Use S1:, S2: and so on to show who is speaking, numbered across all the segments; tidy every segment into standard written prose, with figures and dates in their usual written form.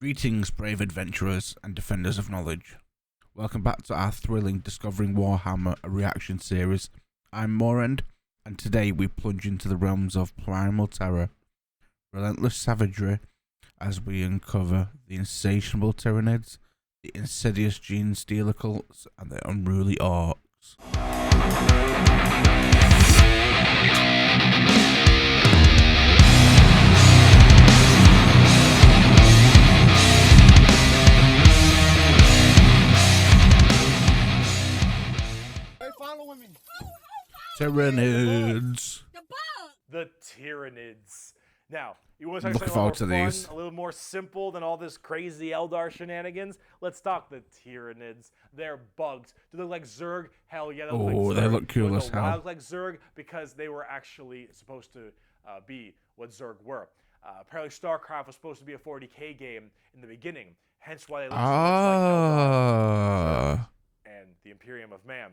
S1: Greetings, brave adventurers and defenders of knowledge. Welcome back to our thrilling Discovering Warhammer a reaction series. I'm Morend, and today we plunge into the realms of primal terror, relentless savagery, as we uncover the insatiable Tyranids, the insidious gene stealer cults, and the unruly orcs. Tyranids.
S2: The Tyranids. Now, you want to talk
S1: Looking
S2: something
S1: forward to
S2: more fun,
S1: these.
S2: a little more simple than all this crazy Eldar shenanigans? Let's talk the Tyranids. They're bugs. Do they look like Zerg? Hell yeah, they look like Zerg.
S1: They look cool
S2: Do
S1: as hell.
S2: They look like Zerg because they were actually supposed to be what Zerg were. Apparently, StarCraft was supposed to be a 40k game in the beginning, hence why they look so much like Eldar and the Imperium of Man,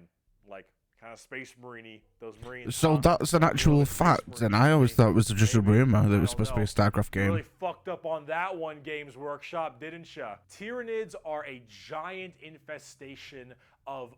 S2: like kind of space marine-y, those marines.
S1: So that's an actual fact, and I always thought it was just a rumor that it was supposed to be a StarCraft game.
S2: You really fucked up on that one, Games Workshop, didn't ya? Tyranids are a giant infestation of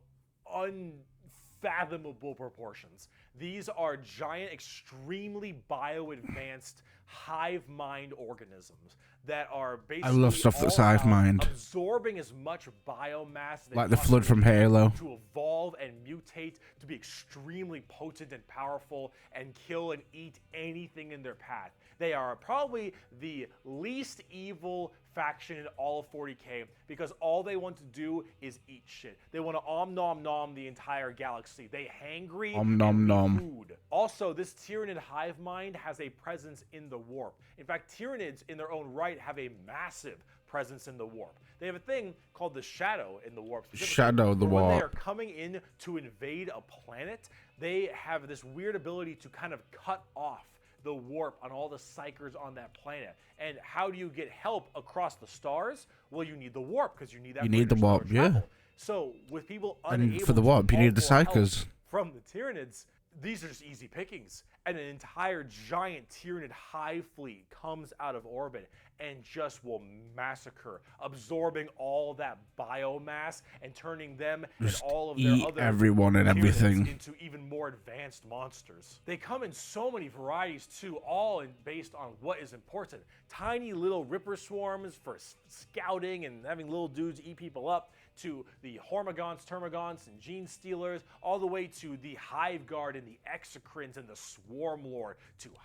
S2: unfathomable proportions. These are giant, extremely bio-advanced hive mind organisms that are basically
S1: I love stuff that's hive mind.
S2: absorbing as much biomass as they
S1: Like the flood
S2: possibly
S1: from
S2: can
S1: Halo.
S2: to evolve and mutate to be extremely potent and powerful and kill and eat anything in their path. They are probably the least evil faction in all of 40k because all they want to do is eat shit. They want to nom nom the entire galaxy. They hangry
S1: Nom nom.
S2: food. Also, this Tyranid hive mind has a presence in the warp. In fact, Tyranids in their own right have a massive presence in the warp. They have a thing called the shadow in the warp.
S1: Shadow the
S2: When they are
S1: warp.
S2: coming in to invade a planet, they have this weird ability to kind of cut off the warp on all the psykers on that planet. And how do you get help across the stars? Well, you need the warp because you need that.
S1: You need the
S2: interstellar
S1: warp, yeah.
S2: travel. So with people
S1: And
S2: unable
S1: for the warp,
S2: to
S1: you need the
S2: call for help
S1: psykers.
S2: from the Tyranids, these are just easy pickings. And an entire giant Tyranid hive fleet comes out of orbit and just will massacre, absorbing all that biomass and turning them
S1: Just
S2: and all of
S1: eat
S2: their other
S1: everyone and
S2: Tyranids
S1: everything.
S2: into even more advanced monsters. They come in so many varieties too, all based on what is important. Tiny little ripper swarms for scouting and having little dudes eat people up, to the hormigons, termagants, and gene stealers, all the way to the hive guard and the exocrines and the swarm lord.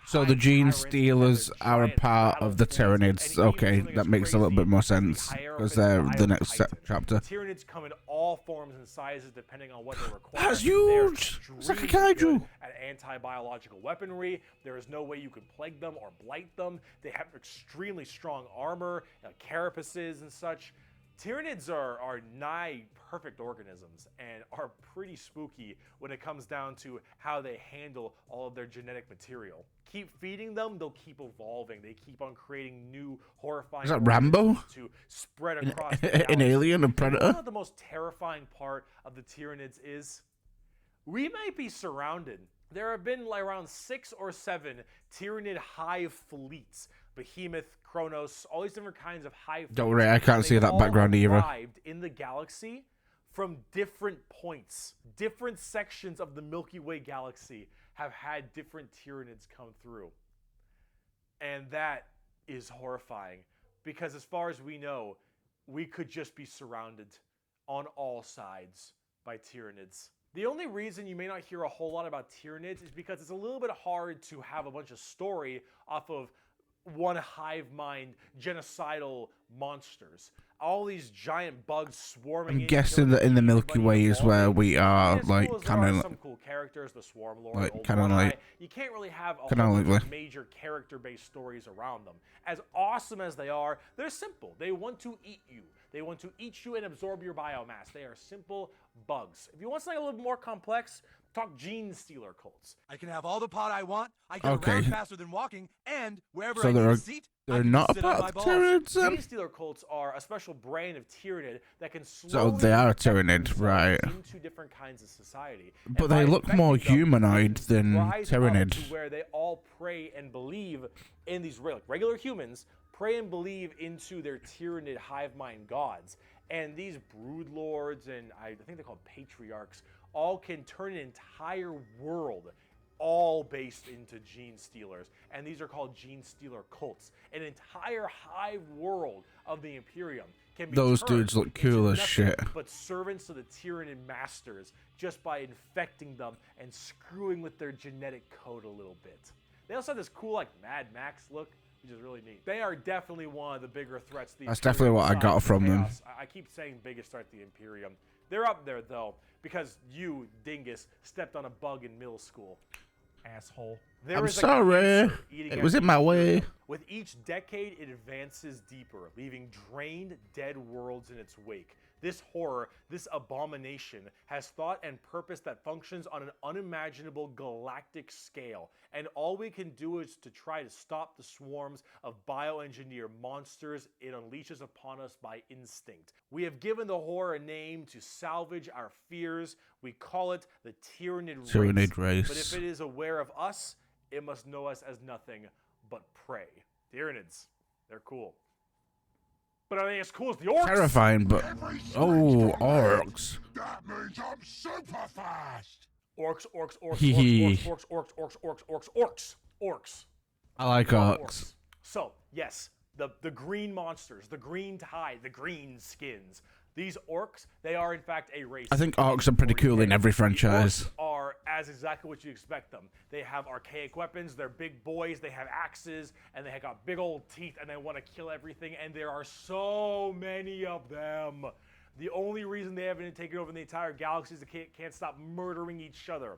S1: So the gene stealers are a part of the Tyranids. Okay, that makes a little bit more sense because they're the next chapter.
S2: Tyranids come in all forms and sizes depending on what they require.
S1: That's
S2: They're
S1: huge! It's like a
S2: extremely
S1: kaiju.
S2: good at anti-biological weaponry. There is no way you can plague them or blight them. They have extremely strong armor, carapaces and such. Tyranids are nigh perfect organisms and are pretty spooky when it comes down to how they handle all of their genetic material. Keep feeding them, they'll keep evolving. They keep on creating new horrifying
S1: Is that Rambo?
S2: organisms to spread across the galaxy.
S1: An alien, a
S2: You know
S1: predator?
S2: what the most terrifying part of the Tyranids is? We might be surrounded. There have been like around 6 or 7 Tyranid hive fleets. Behemoth, Kronos, all these different kinds of hive fleets.
S1: Don't worry, I can't see
S2: They
S1: that
S2: all
S1: background either.
S2: arrived in the galaxy from different points. Different sections of the Milky Way galaxy have had different Tyranids come through. And that is horrifying because as far as we know, we could just be surrounded on all sides by Tyranids. The only reason you may not hear a whole lot about Tyranids is because it's a little bit hard to have a bunch of story off of one hive mind genocidal monsters. All these giant bugs swarming.
S1: I'm guessing that in the Milky Way is where we are, like, kind of
S2: some cool characters, the Swarm Lord,
S1: like,
S2: Old
S1: kinda
S2: One
S1: like-
S2: Eye. You can't really have a
S1: kinda
S2: whole
S1: like
S2: bunch
S1: the-
S2: of major character-based stories around them. As awesome as they are, they're simple. They want to eat you. They want to eat you and absorb your biomass. They are simple bugs. If you want something a little more complex, talk gene stealer cults.
S3: I can have all the pot I want. I get
S1: Okay.
S3: around faster than walking, and wherever
S1: So
S3: I need
S1: they're
S3: a seat, I
S1: They're
S3: can
S1: not a
S3: sit on
S1: part
S3: my
S1: of the
S3: balls.
S1: Tyranids
S2: Gene
S1: then?
S2: stealer cults are a special brand of Tyranid that can slowly
S1: So they are a
S2: infect
S1: Tyranid,
S2: themselves
S1: right.
S2: into different kinds of society. And
S1: But
S2: by
S1: they look more
S2: infecting them,
S1: humanoid
S2: they
S1: than
S2: rise up
S1: Tyranid.
S2: to where they all pray and believe in these regular humans pray and believe into their Tyranid hive mind gods. And these brood lords, and I think they're called patriarchs, all can turn an entire world all based into gene stealers. And these are called gene stealer cults. An entire hive world of the Imperium can be
S1: Those
S2: turned
S1: dudes look
S2: into
S1: cool as
S2: nothing
S1: shit.
S2: but servants of the Tyranid masters just by infecting them and screwing with their genetic code a little bit. They also have this cool like Mad Max look, which is really neat. They are definitely one of the bigger threats to the
S1: That's
S2: Imperium
S1: definitely what I got
S2: besides
S1: from them.
S2: chaos. I keep saying biggest threat to the Imperium. They're up there though, because you, dingus, stepped on a bug in middle school. Asshole.
S1: I'm sorry. It was in my way.
S2: With each decade, it advances deeper, leaving drained, dead worlds in its wake. This horror, this abomination, has thought and purpose that functions on an unimaginable galactic scale. And all we can do is to try to stop the swarms of bioengineer monsters it unleashes upon us by instinct. We have given the horror a name to salvage our fears. We call it the Tyranid race. But if it is aware of us, it must know us as nothing but prey. Tyranids, they're cool. But are they as cool as the orcs?
S1: Terrifying, but oh, orcs.
S4: That means I'm super fast.
S2: Orcs, orcs, orcs,
S1: Hee
S2: orcs, orcs, orcs, orcs, orcs, orcs, orcs, orcs.
S1: I like orcs.
S2: So, yes, the green monsters, the green tide, the green skins. These orcs, they are in fact a race.
S1: I think orcs are pretty cool in every franchise.
S2: The orcs are as exactly what you expect them. They have archaic weapons, they're big boys, they have axes, and they have got big old teeth, and they want to kill everything, and there are so many of them. The only reason they haven't taken over the entire galaxy is they can't stop murdering each other.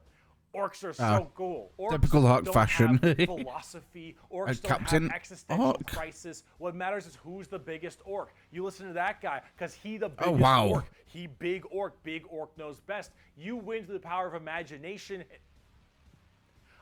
S2: Orcs are so cool. Orcs
S1: typical orc
S2: don't
S1: fashion.
S2: have philosophy. Orcs don't
S1: Captain
S2: have existential
S1: Orc.
S2: crisis. What matters is who's the biggest orc. You listen to that guy because he the biggest
S1: wow.
S2: orc. He big orc. Big orc knows best. You win through the power of imagination.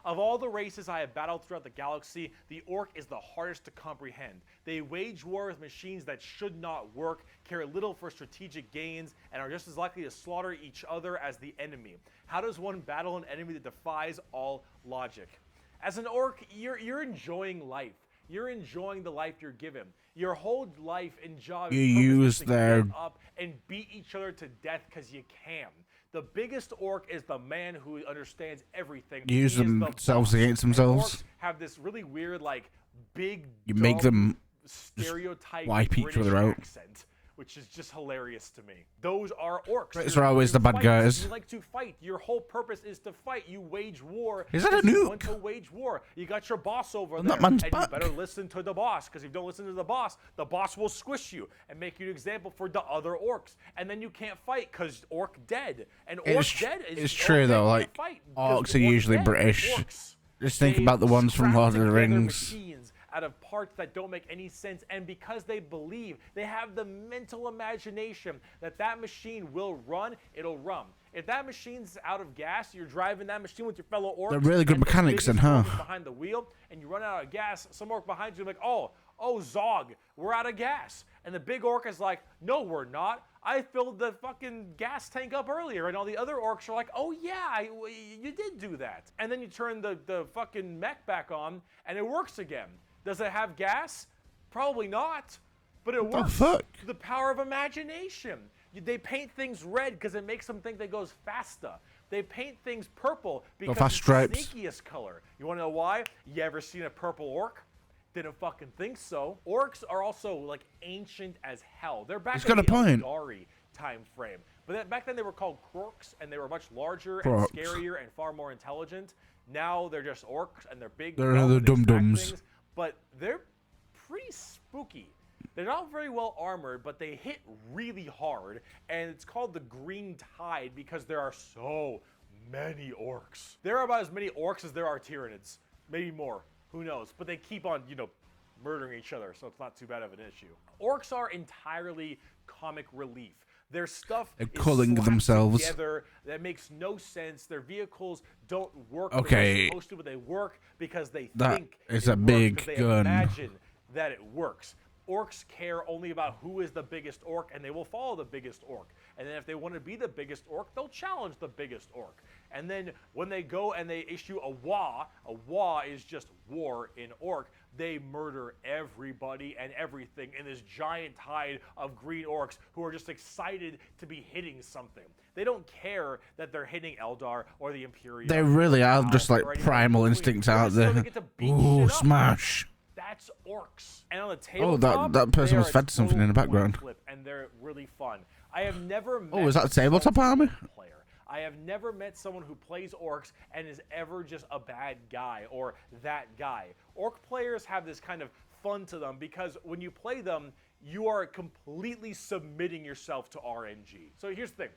S2: Of all the races I have battled throughout the galaxy, the orc is the hardest to comprehend. They wage war with machines that should not work, care little for strategic gains, and are just as likely to slaughter each other as the enemy. How does one battle an enemy that defies all logic? As an orc, you're enjoying life. You're enjoying the life you're given. Your whole life and job
S1: You
S2: and purpose
S1: use
S2: is to
S1: their-
S2: get up and beat each other to death because you can. The biggest orc is the man who understands everything.
S1: Use
S2: He is the
S1: themselves
S2: boss.
S1: against
S2: And
S1: themselves.
S2: orcs have this really weird, like, big,
S1: You make
S2: dumb,
S1: them
S2: stereotype
S1: wipe each
S2: British
S1: other out.
S2: accent, which is just hilarious to me. Those are orcs.
S1: Brits
S2: They're
S1: are always
S2: to
S1: the bad
S2: fight.
S1: guys.
S2: You like to fight. Your whole purpose is to fight. You wage war.
S1: Is that a
S2: because you want
S1: nuke?
S2: to wage war. You got your boss over
S1: And
S2: there,
S1: that man's
S2: and
S1: back.
S2: you better listen to the boss, because if you don't listen to the boss will squish you and make you an example for the other orcs, and then you can't fight because orc dead. And orc
S1: It's
S2: dead is
S1: it's
S2: orc
S1: true
S2: dead
S1: though.
S2: can't
S1: Like
S2: fight because
S1: orcs are
S2: orc
S1: usually
S2: dead.
S1: British.
S2: Orcs,
S1: Just think
S2: they
S1: about the ones from
S2: scrap
S1: Lord of the
S2: together
S1: Rings.
S2: machines out of parts that don't make any sense, and because they believe, they have the mental imagination that that machine will run, it'll run. If that machine's out of gas, you're driving that machine with your fellow orcs.
S1: They're really good
S2: and the
S1: mechanics then,
S2: biggest
S1: huh?
S2: orc is behind the wheel, and you run out of gas, some orc behind you is like, oh, Zog, we're out of gas. And the big orc is like, no, we're not. I filled the fucking gas tank up earlier. And all the other orcs are like, oh yeah, you did do that. And then you turn the fucking mech back on, and it works again. Does it have gas? Probably not. But it works.
S1: fuck?
S2: The power of imagination. They paint things red because it makes them think they goes faster. They paint things purple because
S1: fast
S2: it's
S1: stripes.
S2: the sneakiest color. You want to know why? You ever seen a purple orc? Didn't fucking think so. Orcs are also like ancient as hell. They're back
S1: He's
S2: in
S1: got
S2: the
S1: a point.
S2: Eldari time frame. But back then they were called korps, and they were much larger
S1: Korps.
S2: and scarier and far more intelligent. Now they're just orcs, and they're big.
S1: They're
S2: dumb,
S1: the
S2: and they smack
S1: dum-dums.
S2: things, but they're pretty spooky. They're not very well armored, but they hit really hard, and it's called the Green Tide because there are so many orcs. There are about as many orcs as there are Tyranids, maybe more. Who knows? But they keep on, murdering each other, so it's not too bad of an issue. Orcs are entirely comic relief. Their stuff
S1: They're
S2: is
S1: culling
S2: slapped
S1: themselves.
S2: together. That makes no sense. Their vehicles don't work
S1: Okay.
S2: the way they're supposed to, but they work because they
S1: That
S2: think
S1: is
S2: it
S1: a
S2: works,
S1: big
S2: 'cause they
S1: gun.
S2: imagine that it works. Orcs care only about who is the biggest orc, and they will follow the biggest orc. And then if they want to be the biggest orc, they'll challenge the biggest orc. And then when they go and they issue a WA is just war in orc, they murder everybody and everything in this giant tide of green orcs who are just excited to be hitting something. They don't care that they're hitting Eldar or the Imperial.
S1: They really are just like primal instincts out there. Ooh, smash.
S2: That's orcs. And on the tabletop,
S1: that person was fed something in the background.
S2: And they're really fun. I have never met
S1: is that a tabletop army?
S2: Player. I have never met someone who plays orcs and is ever just a bad guy or that guy. Orc players have this kind of fun to them because when you play them, you are completely submitting yourself to RNG. So here's the thing.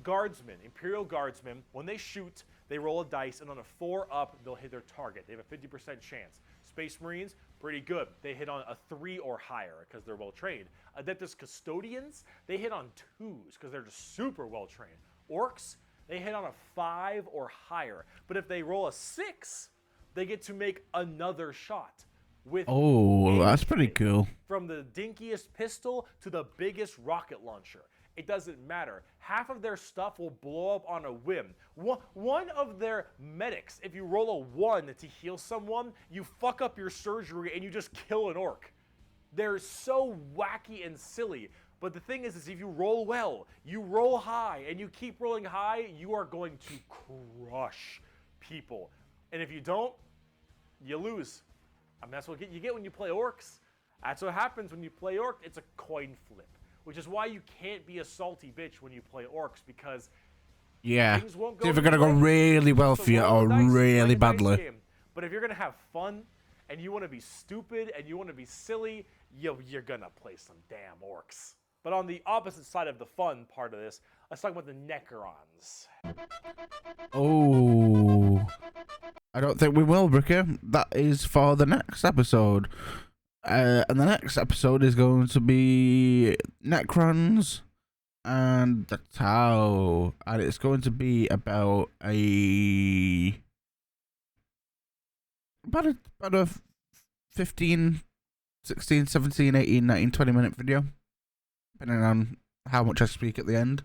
S2: Guardsmen, Imperial Guardsmen, when they shoot, they roll a dice, and on a 4 up, they'll hit their target. They have a 50% chance. Space Marines, pretty good. They hit on a 3 or higher because they're well trained. Adeptus Custodians, they hit on 2s because they're just super well trained. Orcs, they hit on a 5 or higher. But if they roll a 6, they get to make another shot. With
S1: that's pretty cool.
S2: From the dinkiest pistol to the biggest rocket launcher. It doesn't matter. Half of their stuff will blow up on a whim. One of their medics, if you roll a 1 to heal someone, you fuck up your surgery and you just kill an orc. They're so wacky and silly. But the thing is if you roll well, you roll high, and you keep rolling high, you are going to crush people. And if you don't, you lose. I mean, that's what you get when you play orcs. That's what happens when you play orc. It's a coin flip. Which is why you can't be a salty bitch when you play orcs, because things won't go.
S1: If they're gonna go really well for you or really badly.
S2: But if you're gonna have fun and you want to be stupid and you want to be silly, you're gonna play some damn orcs. But on the opposite side of the fun part of this, let's talk about the necrons.
S1: Oh, I don't think we will, Bricker. That is for the next episode. And the next episode is going to be Necrons and the Tau. And it's going to be about a 15, 16, 17, 18, 19, 20-minute video. Depending on how much I speak at the end.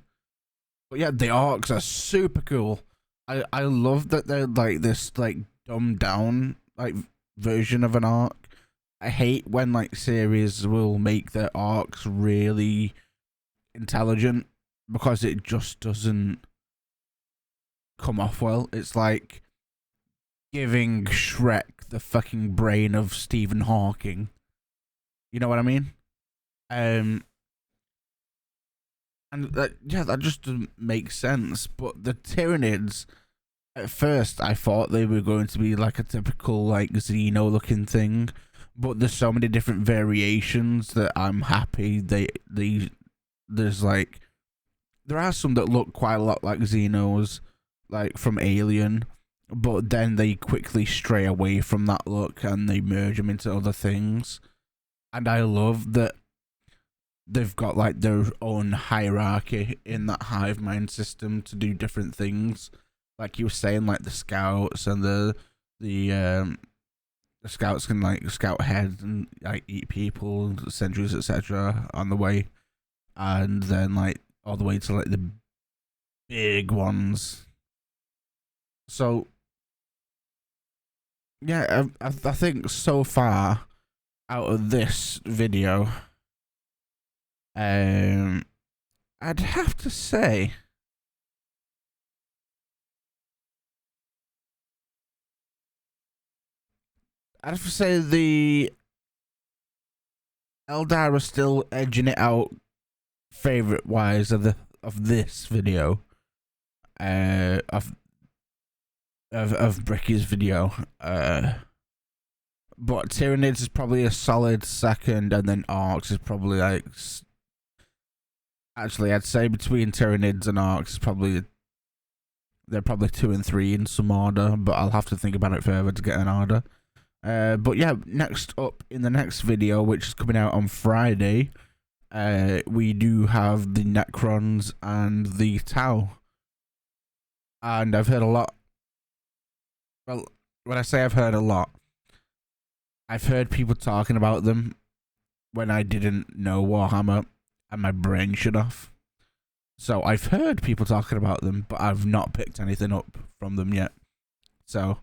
S1: But yeah, the orcs are super cool. I love that they're like this like dumbed down like version of an orc. I hate when like series will make their orcs really intelligent because it just doesn't come off well. It's like giving Shrek the fucking brain of Stephen Hawking. You know what I mean? And that just doesn't make sense. But the Tyranids, at first I thought they were going to be like a typical like Xeno looking thing. But there's so many different variations that I'm happy there's like there are some that look quite a lot like Xenos, like from Alien, but then they quickly stray away from that look and they merge them into other things. And I love that they've got like their own hierarchy in that hive mind system to do different things. Like you were saying, like the scouts and the scouts can like scout ahead and like eat people, sentries, etc. on the way, and then like all the way to like the big ones. So yeah, I think so far out of this video, I'd have to say the Eldar are still edging it out favorite wise of this video, of Bricky's video, but Tyranids is probably a solid second, and then Orcs is probably like, actually I'd say between Tyranids and Orcs is probably, they're probably 2 and 3 in some order, but I'll have to think about it further to get an order. But yeah, next up in the next video, which is coming out on Friday, we do have the Necrons and the Tau. And I've heard a lot. Well, when I say I've heard a lot, I've heard people talking about them when I didn't know Warhammer and my brain shut off. So I've heard people talking about them, but I've not picked anything up from them yet. So,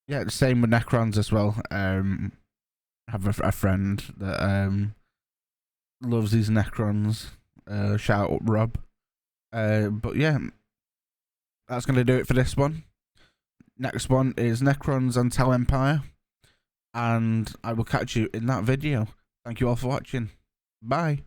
S1: yeah, the same with necrons as well. I have a friend that loves these necrons. Shout out Rob. But yeah, that's gonna do it for this one. Next one is Necrons and Tell Empire, and I will catch you in that video. Thank you all for watching. Bye.